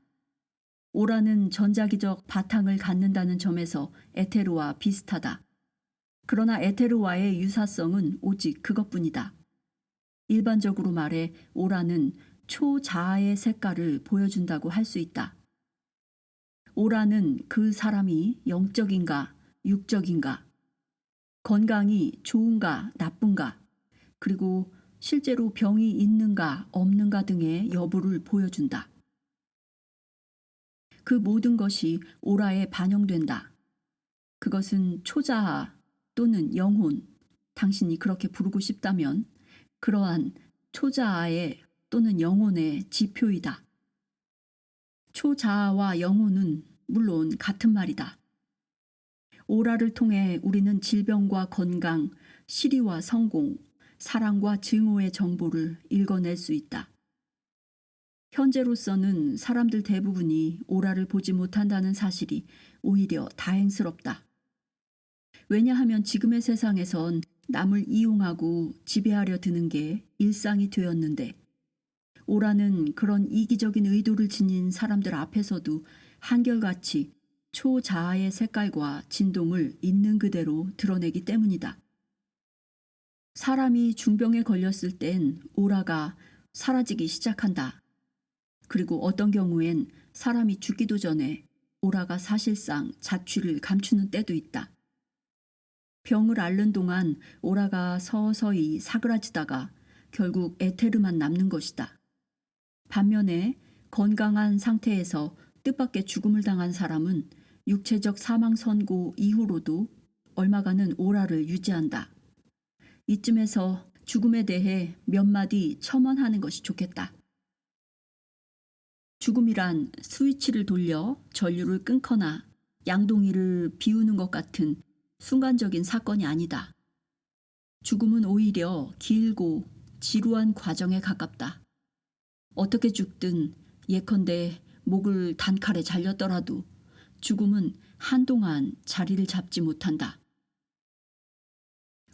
오라는 전자기적 바탕을 갖는다는 점에서 에테르와 비슷하다. 그러나 에테르와의 유사성은 오직 그것뿐이다. 일반적으로 말해 오라는 초자아의 색깔을 보여준다고 할 수 있다. 오라는 그 사람이 영적인가 육적인가, 건강이 좋은가 나쁜가, 그리고 실제로 병이 있는가 없는가 등의 여부를 보여준다. 그 모든 것이 오라에 반영된다. 그것은 초자아 또는 영혼, 당신이 그렇게 부르고 싶다면 그러한 초자아의 또는 영혼의 지표이다. 초자아와 영혼은 물론 같은 말이다. 오라를 통해 우리는 질병과 건강, 시리와 성공, 사랑과 증오의 정보를 읽어낼 수 있다. 현재로서는 사람들 대부분이 오라를 보지 못한다는 사실이 오히려 다행스럽다. 왜냐하면 지금의 세상에선 남을 이용하고 지배하려 드는 게 일상이 되었는데, 오라는 그런 이기적인 의도를 지닌 사람들 앞에서도 한결같이 초자아의 색깔과 진동을 있는 그대로 드러내기 때문이다. 사람이 중병에 걸렸을 땐 오라가 사라지기 시작한다. 그리고 어떤 경우엔 사람이 죽기도 전에 오라가 사실상 자취를 감추는 때도 있다. 병을 앓는 동안 오라가 서서히 사그라지다가 결국 에테르만 남는 것이다. 반면에 건강한 상태에서 뜻밖의 죽음을 당한 사람은 육체적 사망 선고 이후로도 얼마간은 오라를 유지한다. 이쯤에서 죽음에 대해 몇 마디 첨언하는 것이 좋겠다. 죽음이란 스위치를 돌려 전류를 끊거나 양동이를 비우는 것 같은 순간적인 사건이 아니다. 죽음은 오히려 길고 지루한 과정에 가깝다. 어떻게 죽든 예컨대 목을 단칼에 잘렸더라도 죽음은 한동안 자리를 잡지 못한다.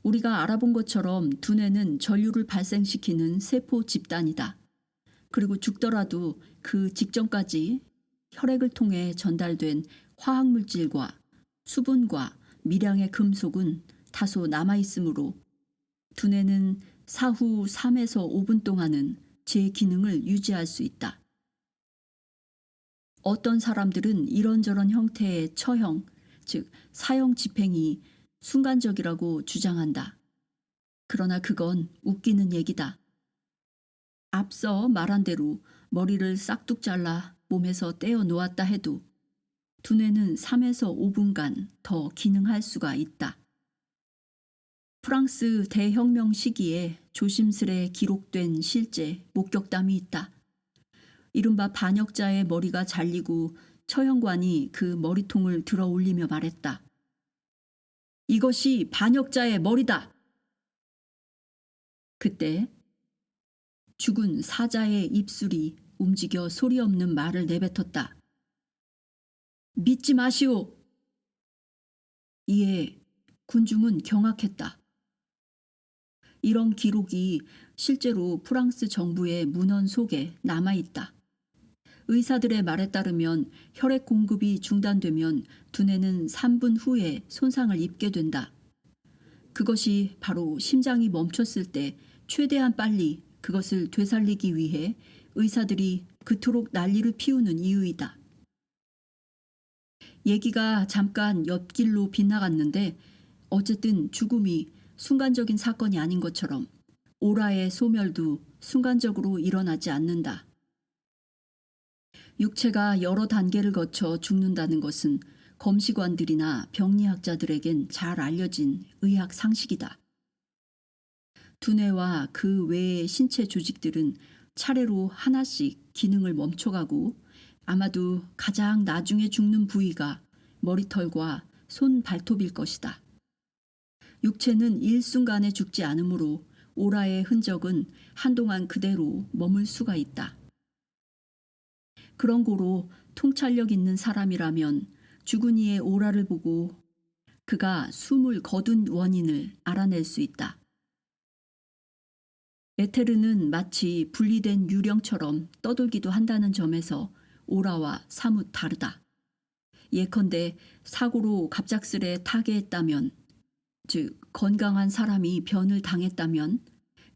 우리가 알아본 것처럼 두뇌는 전류를 발생시키는 세포 집단이다. 그리고 죽더라도 그 직전까지 혈액을 통해 전달된 화학물질과 수분과 미량의 금속은 다소 남아있으므로 두뇌는 사후 3에서 5분 동안은 제 기능을 유지할 수 있다. 어떤 사람들은 이런저런 형태의 처형, 즉 사형 집행이 순간적이라고 주장한다. 그러나 그건 웃기는 얘기다. 앞서 말한 대로 머리를 싹둑 잘라 몸에서 떼어 놓았다 해도 두뇌는 3에서 5분간 더 기능할 수가 있다. 프랑스 대혁명 시기에 조심스레 기록된 실제 목격담이 있다. 이른바 반역자의 머리가 잘리고 처형관이 그 머리통을 들어 올리며 말했다. 이것이 반역자의 머리다. 그때 죽은 사자의 입술이 움직여 소리 없는 말을 내뱉었다. 믿지 마시오. 이에 군중은 경악했다. 이런 기록이 실제로 프랑스 정부의 문헌 속에 남아있다. 의사들의 말에 따르면 혈액 공급이 중단되면 두뇌는 3분 후에 손상을 입게 된다. 그것이 바로 심장이 멈췄을 때 최대한 빨리 그것을 되살리기 위해 의사들이 그토록 난리를 피우는 이유이다. 얘기가 잠깐 옆길로 빗나갔는데 어쨌든 죽음이 순간적인 사건이 아닌 것처럼 오라의 소멸도 순간적으로 일어나지 않는다. 육체가 여러 단계를 거쳐 죽는다는 것은 검시관들이나 병리학자들에겐 잘 알려진 의학 상식이다. 두뇌와 그 외의 신체 조직들은 차례로 하나씩 기능을 멈춰가고 아마도 가장 나중에 죽는 부위가 머리털과 손 발톱일 것이다. 육체는 일순간에 죽지 않으므로 오라의 흔적은 한동안 그대로 머물 수가 있다. 그런 고로 통찰력 있는 사람이라면 죽은 이의 오라를 보고 그가 숨을 거둔 원인을 알아낼 수 있다. 에테르는 마치 분리된 유령처럼 떠돌기도 한다는 점에서 오라와 사뭇 다르다. 예컨대 사고로 갑작스레 타계했다면, 즉 건강한 사람이 변을 당했다면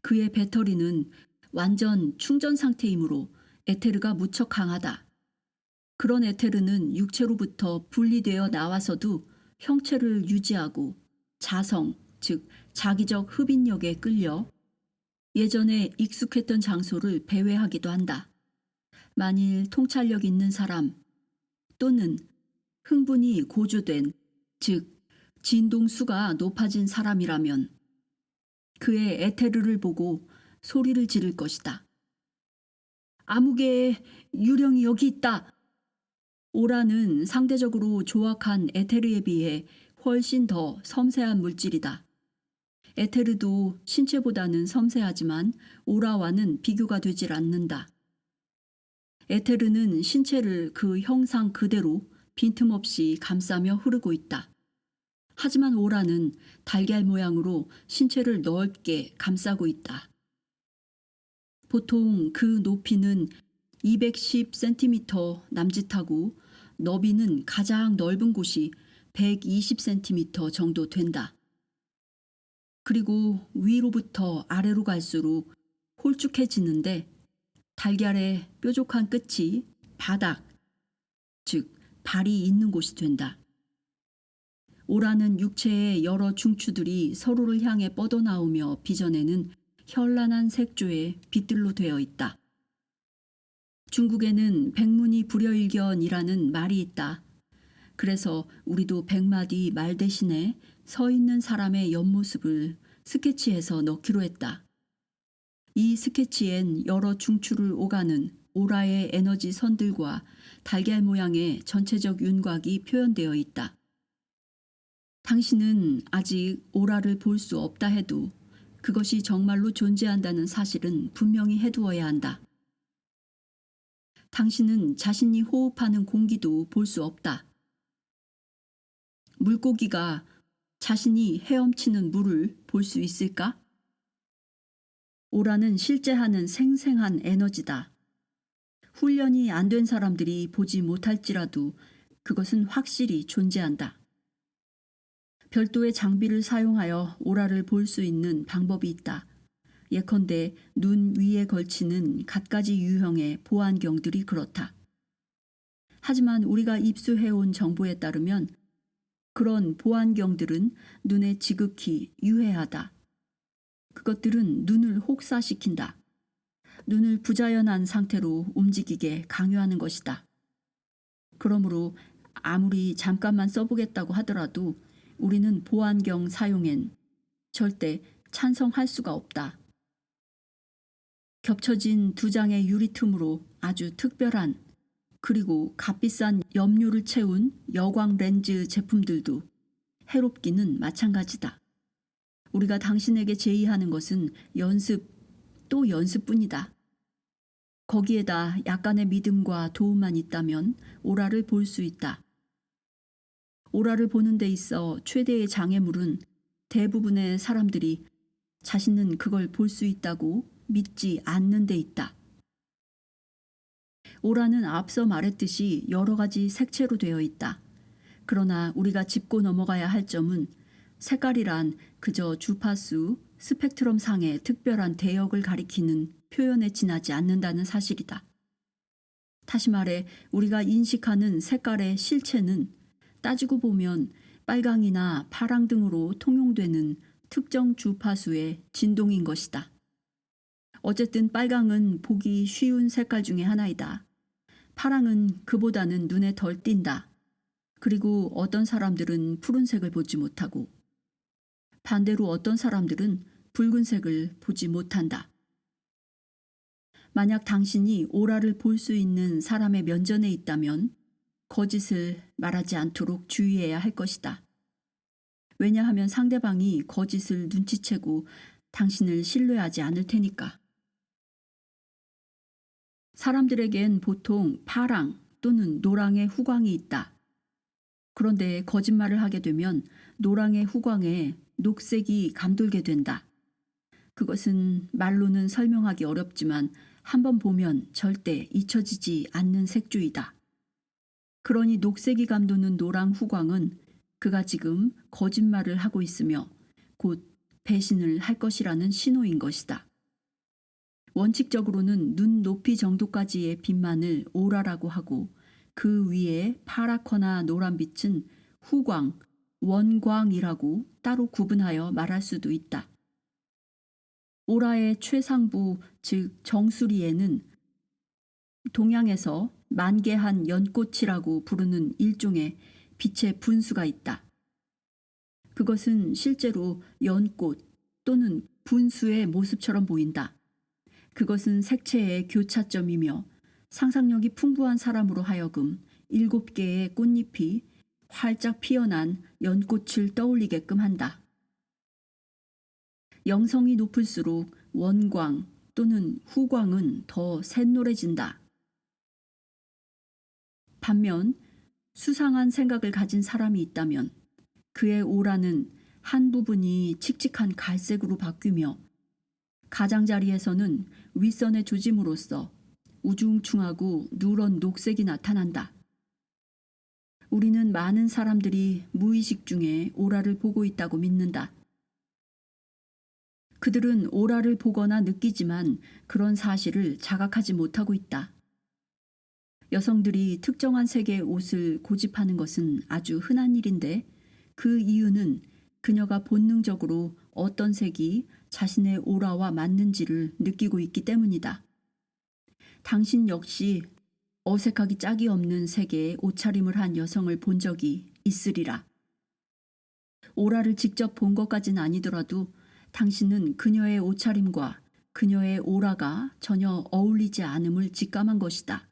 그의 배터리는 완전 충전 상태이므로 에테르가 무척 강하다. 그런 에테르는 육체로부터 분리되어 나와서도 형체를 유지하고 자성, 즉 자기적 흡인력에 끌려 예전에 익숙했던 장소를 배회하기도 한다. 만일 통찰력 있는 사람 또는 흥분이 고조된, 즉 진동수가 높아진 사람이라면 그의 에테르를 보고 소리를 지를 것이다. 암흑의 유령이 여기 있다. 오라는 상대적으로 조악한 에테르에 비해 훨씬 더 섬세한 물질이다. 에테르도 신체보다는 섬세하지만 오라와는 비교가 되질 않는다. 에테르는 신체를 그 형상 그대로 빈틈없이 감싸며 흐르고 있다. 하지만 오라는 달걀 모양으로 신체를 넓게 감싸고 있다. 보통 그 높이는 210cm 남짓하고 너비는 가장 넓은 곳이 120cm 정도 된다. 그리고 위로부터 아래로 갈수록 홀쭉해지는데 달걀의 뾰족한 끝이 바닥, 즉 발이 있는 곳이 된다. 오라는 육체의 여러 중추들이 서로를 향해 뻗어나오며 빚어내는 현란한 색조의 빛들로 되어 있다. 중국에는 백문이 불여일견이라는 말이 있다. 그래서 우리도 100마디 말 대신에 서 있는 사람의 옆모습을 스케치해서 넣기로 했다. 이 스케치엔 여러 중추를 오가는 오라의 에너지 선들과 달걀 모양의 전체적 윤곽이 표현되어 있다. 당신은 아직 오라를 볼 수 없다 해도 그것이 정말로 존재한다는 사실은 분명히 해두어야 한다. 당신은 자신이 호흡하는 공기도 볼 수 없다. 물고기가 자신이 헤엄치는 물을 볼 수 있을까? 오라는 실제 하는 생생한 에너지다. 훈련이 안 된 사람들이 보지 못할지라도 그것은 확실히 존재한다. 별도의 장비를 사용하여 오라를 볼 수 있는 방법이 있다. 예컨대 눈 위에 걸치는 갖가지 유형의 보안경들이 그렇다. 하지만 우리가 입수해온 정보에 따르면 그런 보안경들은 눈에 지극히 유해하다. 그것들은 눈을 혹사시킨다. 눈을 부자연한 상태로 움직이게 강요하는 것이다. 그러므로 아무리 잠깐만 써보겠다고 하더라도 우리는 보안경 사용엔 절대 찬성할 수가 없다. 겹쳐진 두 장의 유리 틈으로 아주 특별한 그리고 값비싼 염료를 채운 여광 렌즈 제품들도 해롭기는 마찬가지다. 우리가 당신에게 제의하는 것은 연습 또 연습뿐이다. 거기에다 약간의 믿음과 도움만 있다면 오라를 볼 수 있다. 오라를 보는 데 있어 최대의 장애물은 대부분의 사람들이 자신은 그걸 볼 수 있다고 믿지 않는 데 있다. 오라는 앞서 말했듯이 여러 가지 색채로 되어 있다. 그러나 우리가 짚고 넘어가야 할 점은 색깔이란 그저 주파수, 스펙트럼 상의 특별한 대역을 가리키는 표현에 지나지 않는다는 사실이다. 다시 말해 우리가 인식하는 색깔의 실체는 따지고 보면 빨강이나 파랑 등으로 통용되는 특정 주파수의 진동인 것이다. 어쨌든 빨강은 보기 쉬운 색깔 중에 하나이다. 파랑은 그보다는 눈에 덜 띈다. 그리고 어떤 사람들은 푸른색을 보지 못하고 반대로 어떤 사람들은 붉은색을 보지 못한다. 만약 당신이 오라를 볼 수 있는 사람의 면전에 있다면 거짓을 말하지 않도록 주의해야 할 것이다. 왜냐하면 상대방이 거짓을 눈치채고 당신을 신뢰하지 않을 테니까. 사람들에겐 보통 파랑 또는 노랑의 후광이 있다. 그런데 거짓말을 하게 되면 노랑의 후광에 녹색이 감돌게 된다. 그것은 말로는 설명하기 어렵지만 한번 보면 절대 잊혀지지 않는 색조이다. 그러니 녹색이 감도는 노랑 후광은 그가 지금 거짓말을 하고 있으며 곧 배신을 할 것이라는 신호인 것이다. 원칙적으로는 눈 높이 정도까지의 빛만을 오라라고 하고 그 위에 파랗거나 노란빛은 후광, 원광이라고 따로 구분하여 말할 수도 있다. 오라의 최상부 즉 정수리에는 동양에서 만개한 연꽃이라고 부르는 일종의 빛의 분수가 있다. 그것은 실제로 연꽃 또는 분수의 모습처럼 보인다. 그것은 색채의 교차점이며 상상력이 풍부한 사람으로 하여금 7개의 꽃잎이 활짝 피어난 연꽃을 떠올리게끔 한다. 영성이 높을수록 원광 또는 후광은 더 샛노래진다. 반면 수상한 생각을 가진 사람이 있다면 그의 오라는 한 부분이 칙칙한 갈색으로 바뀌며 가장자리에서는 윗선의 조짐으로써 우중충하고 누런 녹색이 나타난다. 우리는 많은 사람들이 무의식 중에 오라를 보고 있다고 믿는다. 그들은 오라를 보거나 느끼지만 그런 사실을 자각하지 못하고 있다. 여성들이 특정한 색의 옷을 고집하는 것은 아주 흔한 일인데 그 이유는 그녀가 본능적으로 어떤 색이 자신의 오라와 맞는지를 느끼고 있기 때문이다. 당신 역시 어색하기 짝이 없는 색의 옷차림을 한 여성을 본 적이 있으리라. 오라를 직접 본 것까지는 아니더라도 당신은 그녀의 옷차림과 그녀의 오라가 전혀 어울리지 않음을 직감한 것이다.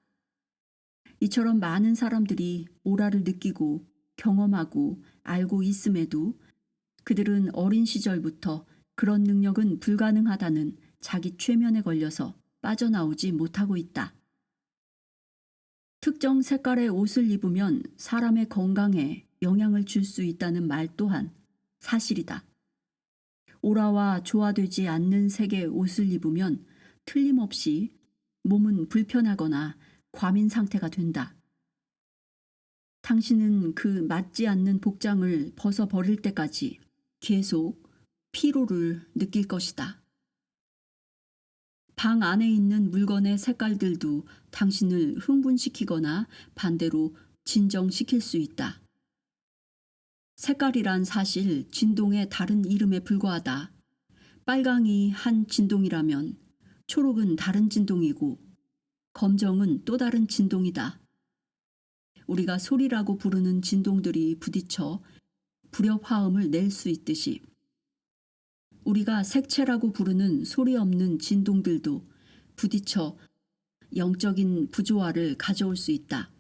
이처럼 많은 사람들이 오라를 느끼고 경험하고 알고 있음에도 그들은 어린 시절부터 그런 능력은 불가능하다는 자기 최면에 걸려서 빠져나오지 못하고 있다. 특정 색깔의 옷을 입으면 사람의 건강에 영향을 줄 수 있다는 말 또한 사실이다. 오라와 조화되지 않는 색의 옷을 입으면 틀림없이 몸은 불편하거나 과민 상태가 된다. 당신은 그 맞지 않는 복장을 벗어버릴 때까지 계속 피로를 느낄 것이다. 방 안에 있는 물건의 색깔들도 당신을 흥분시키거나 반대로 진정시킬 수 있다. 색깔이란 사실 진동의 다른 이름에 불과하다. 빨강이 한 진동이라면 초록은 다른 진동이고 검정은 또 다른 진동이다. 우리가 소리라고 부르는 진동들이 부딪혀 불협화음을 낼 수 있듯이 우리가 색채라고 부르는 소리 없는 진동들도 부딪혀 영적인 부조화를 가져올 수 있다.